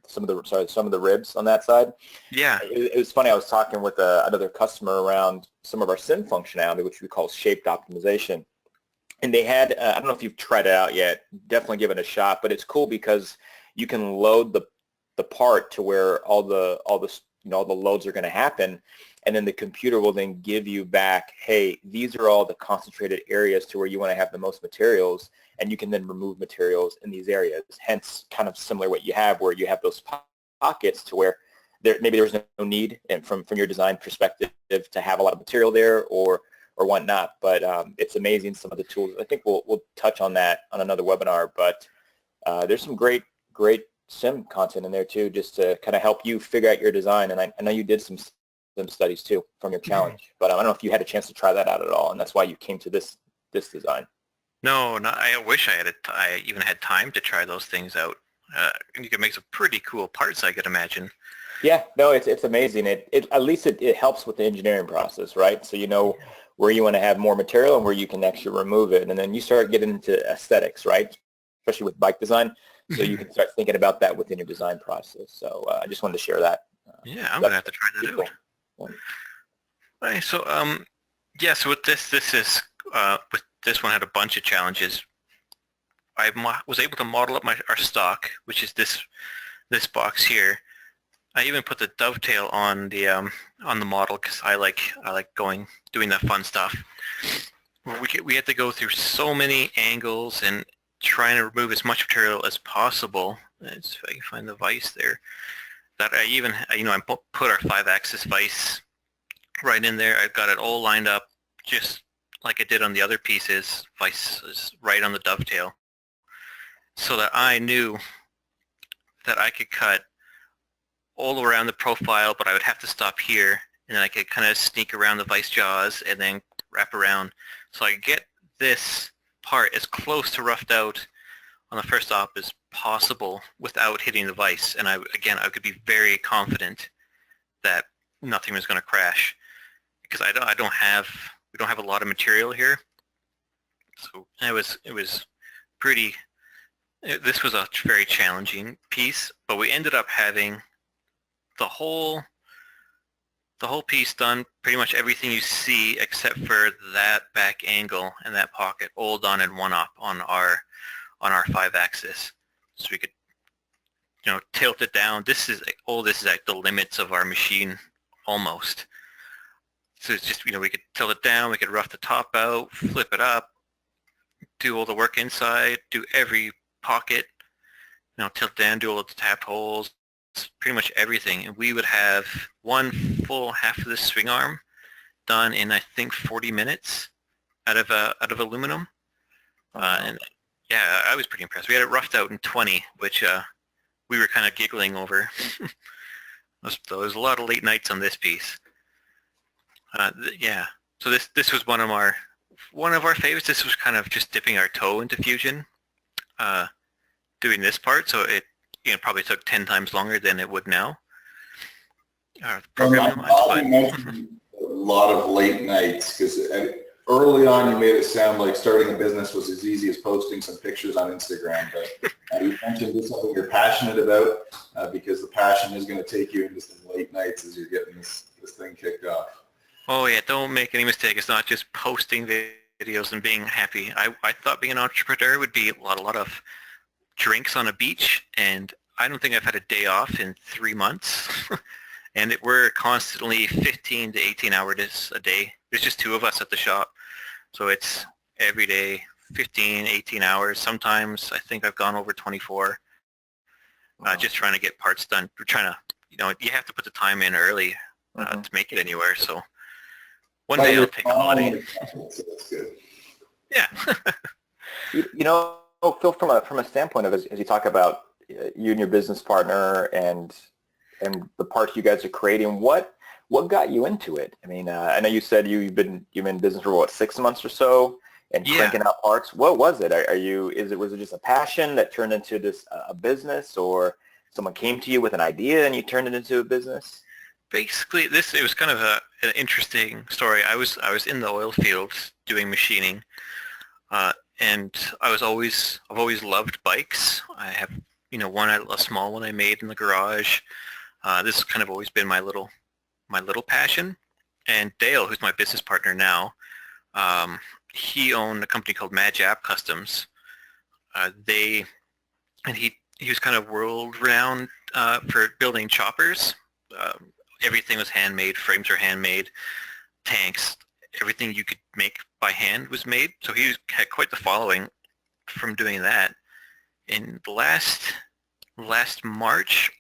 some of the ribs on that side.
Yeah.
It was funny. I was talking with another customer around some of our sim functionality, which we call shaped optimization. And they had, I don't know if you've tried it out yet, definitely give it a shot, but it's cool because you can load the part to where all the loads are going to happen, and then the computer will then give you back, hey, these are all the concentrated areas to where you want to have the most materials, and you can then remove materials in these areas. Hence, kind of similar what you have, where you have those pockets to where maybe there was no need, and from your design perspective, to have a lot of material there or whatnot. But it's amazing, some of the tools. I think we'll touch on that on another webinar. But there's some great sim content in there too, just to kind of help you figure out your design. And I know you did some studies too from your challenge, but I don't know if you had a chance to try that out at all, and that's why you came to this design.
No, I wish I even had time to try those things out. You could make some pretty cool parts, I could imagine.
Yeah, no, it's amazing. At least it helps with the engineering process, right? So you know where you want to have more material and where you can actually remove it, and then you start getting into aesthetics, right? Especially with bike design, so you can start thinking about that within your design process. So I just wanted to share that.
Yeah, I'm gonna have to try that out.
Cool.
Right, so yeah, so with this is with this one had a bunch of challenges. I was able to model up our stock, which is this box here. I even put the dovetail on the model because I like doing that fun stuff. We had to go through so many angles and trying to remove as much material as possible. Let's see if I can find the vise there. That I even, I put our 5-axis vise right in there. I've got it all lined up just like I did on the other pieces. Vise is right on the dovetail, so that I knew that I could cut all around the profile, but I would have to stop here, and then I could kind of sneak around the vise jaws and then wrap around. So I could get this part as close to roughed out on the first op as possible without hitting the vise. And I could be very confident that nothing was going to crash, because we don't have a lot of material here. So it was pretty. This was a very challenging piece, but we ended up having the whole piece done, pretty much everything you see except for that back angle and that pocket, all done in one op on our 5-axis. So we could tilt it down. This is at the limits of our machine almost. So it's just, we could tilt it down, we could rough the top out, flip it up, do all the work inside, do every pocket, tilt down, do all the tapped holes, pretty much everything. And we would have one full half of the swing arm done in, I think, 40 minutes out of aluminum. And yeah, I was pretty impressed. We had it roughed out in 20, which we were kind of giggling over. There was a lot of late nights on this piece. Yeah, so this was one of our favorites. This was kind of just dipping our toe into Fusion, doing this part. So it probably took 10 times longer than it would now. Programming wise,
a lot of late nights, because early on you made it sound like starting a business was as easy as posting some pictures on Instagram. But you mentioned it's something you're passionate about, because the passion is going to take you into some late nights as you're getting this thing kicked off.
Oh yeah, don't make any mistake. It's not just posting videos and being happy. I thought being an entrepreneur would be a lot of drinks on a beach, and I don't think I've had a day off in 3 months. And we're constantly 15 to 18 hours a day. There's just 2 of us at the shop, so it's every day 15, 18 hours. Sometimes I think I've gone over 24. Wow. Just trying to get parts done. We're trying to, you have to put the time in early to make it anywhere. So one day I'll take a holiday.
That's good.
Yeah.
Phil, from a standpoint of, as you talk about you and your business partner and the parts you guys are creating, what got you into it? I mean, I know you said you've been in business for 6 months or so, and cranking out parts. What was it? Was it just a passion that turned into this a business, or someone came to you with an idea and you turned it into a business?
Basically, it was kind of an interesting story. I was in the oil fields doing machining, and I've always loved bikes. I have a small one I made in the garage. This has kind of always been my little passion. And Dale, who's my business partner now, he owned a company called App Customs. He was kind of world renowned for building choppers. Everything was handmade. Frames were handmade. Tanks, everything you could make by hand was made. So he had quite the following from doing that. In the last March,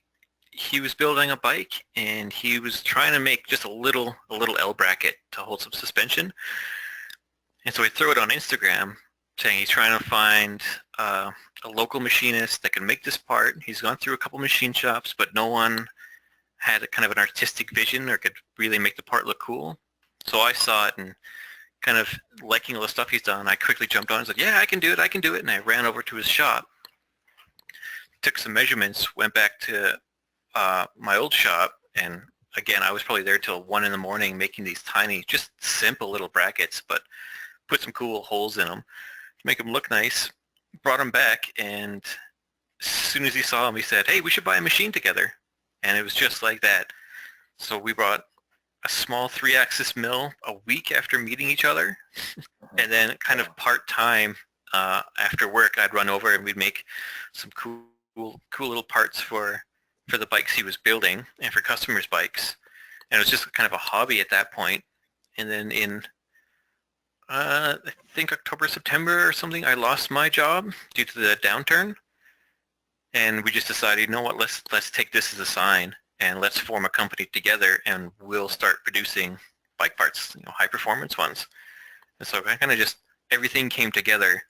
he was building a bike, and he was trying to make just a little L bracket to hold some suspension. And so I threw it on Instagram saying he's trying to find a local machinist that can make this part. He's gone through a couple machine shops, but no one had a kind of an artistic vision or could really make the part look cool. So I saw it and kind of liking all the stuff he's done. I quickly jumped on and said, yeah, I can do it. And I ran over to his shop, took some measurements, went back to my old shop, and again, I was probably there till 1 in the morning making these tiny, just simple little brackets, but put some cool holes in them to make them look nice. Brought them back, and as soon as he saw them, he said, hey, we should buy a machine together. And it was just like that. So we brought a small 3-axis mill a week after meeting each other, and then kind of part-time after work, I'd run over and we'd make some cool little parts for the bikes he was building and for customers' bikes. And it was just kind of a hobby at that point. And then in I think October, September or something, I lost my job due to the downturn, and we just decided, you know what, let's take this as a sign and let's form a company together, and we'll start producing bike parts, high performance ones. And so I kind of just, everything came together,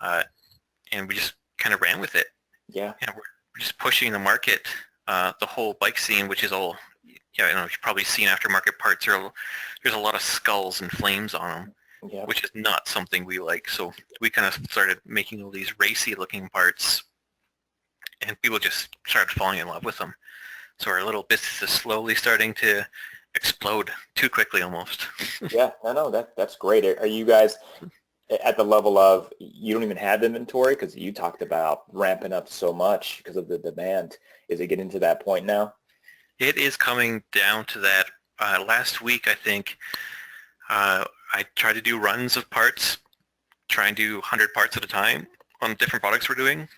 and we just kind of ran with it.
Yeah.
And we're just pushing the market, the whole bike scene, which is all, you've probably seen aftermarket parts. There's a lot of skulls and flames on them.
Yeah.
Which is not something we like. So we kind of started making all these racy looking parts, and people just started falling in love with them. So our little business is slowly starting to explode too quickly almost.
Yeah, no, that's great. Are you guys at the level of you don't even have inventory, because you talked about ramping up so much because of the demand? Is it getting to that point now?
It is coming down to that. Last week, I think, I tried to do runs of parts, try and do 100 parts at a time on different products we're doing.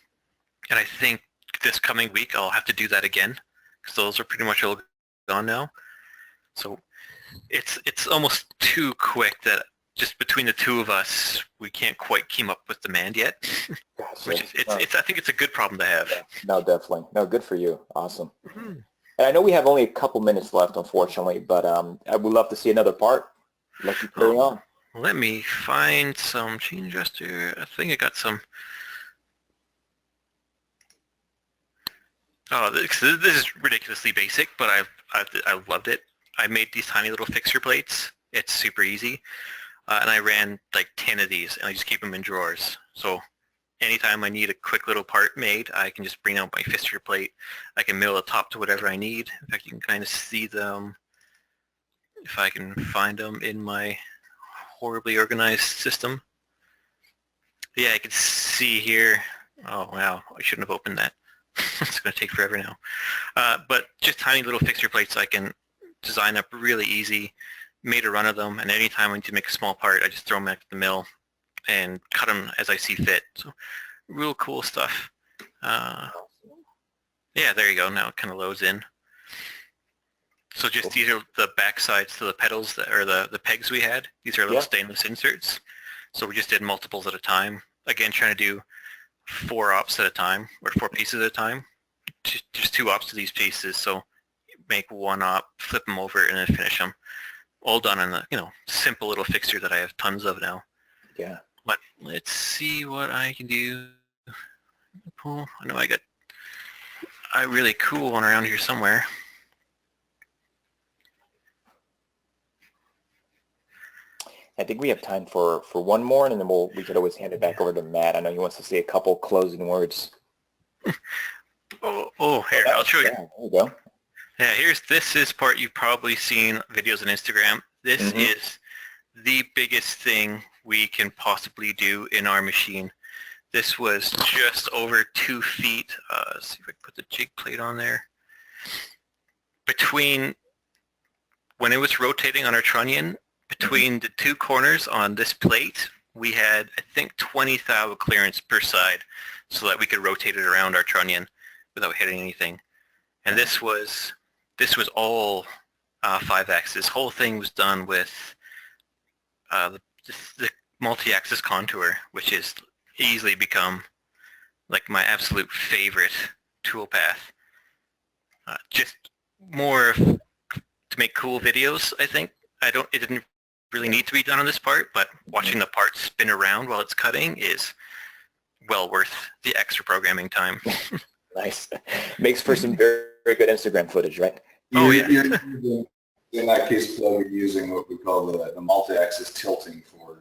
And I think this coming week I'll have to do that again, because those are pretty much all gone now. So it's almost too quick that just between the two of us, we can't quite keep up with demand yet.
Gotcha.
Which is, I think it's a good problem to have.
Yeah. No, definitely. No, good for you. Awesome.
Mm-hmm.
And I know we have only a couple minutes left, unfortunately, but I would love to see another part. Let you carry on.
Let me find some chain adjuster. I think I got some. Oh, this is ridiculously basic, but I loved it. I made these tiny little fixture plates. It's super easy, and I ran like 10 of these, and I just keep them in drawers. So anytime I need a quick little part made, I can just bring out my fixture plate. I can mill the top to whatever I need. In fact, you can kind of see them if I can find them in my horribly organized system. Yeah, I can see here. Oh, wow. I shouldn't have opened that. It's going to take forever now. But just tiny little fixture plates I can design up really easy. Made a run of them, and anytime I need to make a small part, I just throw them at the mill and cut them as I see fit. So real cool stuff. Yeah, there you go. Now it kind of loads in. So just these are the back sides to the pedals that, or the pegs we had. These are little stainless inserts. So we just did multiples at a time. Again, trying to do 4 ops at a time, or 4 pieces at a time. Just 2 ops to these pieces. So make 1 op, flip them over, and then finish them. All done in a simple little fixture that I have tons of now.
Yeah.
But let's see what I can do. I know I got a really cool one around here somewhere.
I think we have time for one more, and then we could always hand it back over to Matt. I know he wants to say a couple closing words.
Here, I'll show you.
Yeah, there you go.
Yeah, this is part you've probably seen videos on Instagram. This is the biggest thing we can possibly do in our machine. This was just over 2 feet. Let's see if I can put the jig plate on there. Between when it was rotating on our trunnion, between the 2 corners on this plate, we had, I think, 20 thou of clearance per side so that we could rotate it around our trunnion without hitting anything. And this was all 5-axis. This whole thing was done with the multi-axis contour, which has easily become like my absolute favorite tool path. just more to make cool videos, I think. It didn't really need to be done on this part, but watching the part spin around while it's cutting is well worth the extra programming time.
Nice. Makes for some very, very good Instagram footage, right?
Oh, yeah.
In that case, Phil, you're using what we call the multi-axis tilting for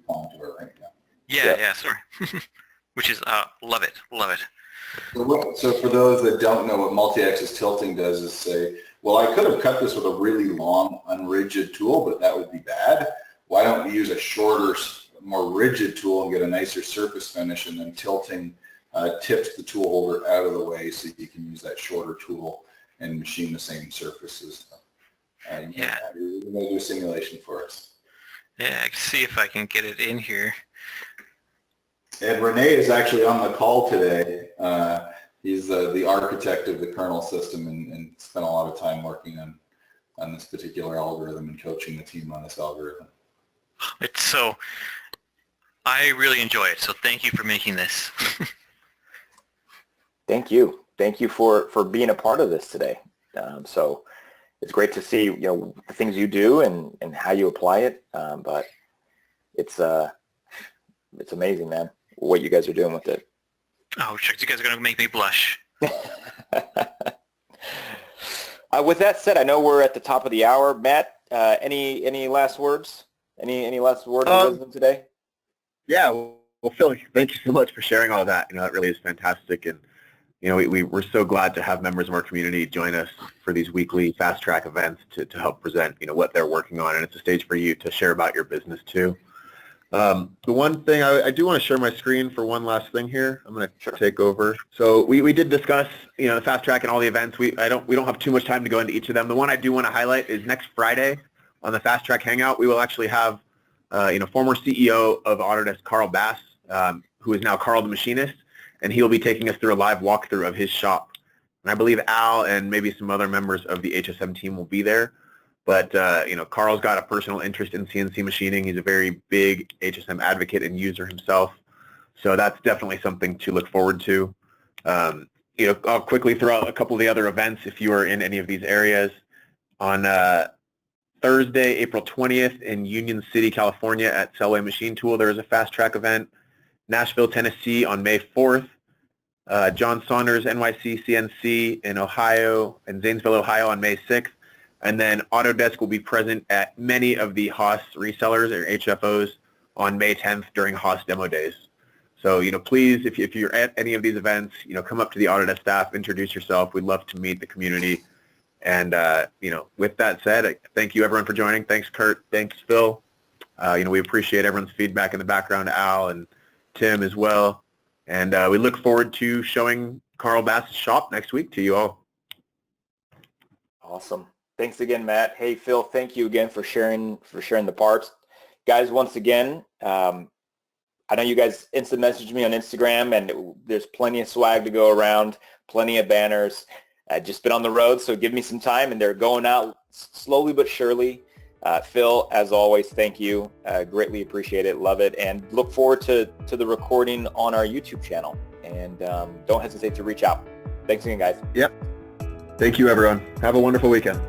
contour right now.
Yeah, sorry. Which is, love it.
So for those that don't know, what multi-axis tilting does is say, well, I could have cut this with a really long, unrigid tool, but that would be bad. Why don't we use a shorter, more rigid tool and get a nicer surface finish, and then tilting tips the tool holder out of the way so you can use that shorter tool and machine the same surfaces.
Yeah.
You're going to do a simulation for us.
Yeah, I can see if I can get it in here.
And Renee is actually on the call today. He's the architect of the kernel system and spent a lot of time working on this particular algorithm and coaching the team on this algorithm.
I really enjoy it, so thank you for making this.
Thank you. Thank you for being a part of this today. So it's great to see, the things you do and how you apply it. But it's amazing, man, what you guys are doing with it.
Oh, shucks, you guys are going to make me blush.
With that said, I know we're at the top of the hour. Matt, any last words? Any last words of wisdom today?
Yeah, well, Phil, thank you so much for sharing all that. That really is fantastic. And, we're so glad to have members of our community join us for these weekly Fast Track events to help present, what they're working on. And it's a stage for you to share about your business too. The one thing, I do want to share my screen for one last thing here. I'm going to take over. So we did discuss, the Fast Track and all the events. We don't have too much time to go into each of them. The one I do want to highlight is next Friday on the Fast Track Hangout. We will actually have, former CEO of Autodesk, Carl Bass, who is now Carl the Machinist, and he'll be taking us through a live walkthrough of his shop. And I believe Al and maybe some other members of the HSM team will be there. But, Carl's got a personal interest in CNC machining. He's a very big HSM advocate and user himself. So that's definitely something to look forward to. I'll quickly throw out a couple of the other events if you are in any of these areas. On Thursday, April 20th in Union City, California at Selway Machine Tool, there is a Fast Track event. Nashville, Tennessee on May 4th. John Saunders, NYC CNC in Ohio and Zanesville, Ohio on May 6th. And then Autodesk will be present at many of the Haas resellers or HFOs on May 10th during Haas demo days. So, please, if you're at any of these events, come up to the Autodesk staff, introduce yourself. We'd love to meet the community. And, with that said, thank you everyone for joining. Thanks, Curt. Thanks, Phil. We appreciate everyone's feedback in the background, Al and Tim as well. And we look forward to showing Carl Bass's shop next week to you all.
Awesome. Thanks again, Matt. Hey, Phil, thank you again for sharing the parts. Guys, once again, I know you guys instant messaged me on Instagram, and there's plenty of swag to go around, plenty of banners. I've just been on the road, so give me some time, and they're going out slowly but surely. Phil, as always, thank you. Greatly appreciate it. Love it. And look forward to the recording on our YouTube channel. And don't hesitate to reach out. Thanks again, guys.
Yep. Thank you, everyone. Have a wonderful weekend.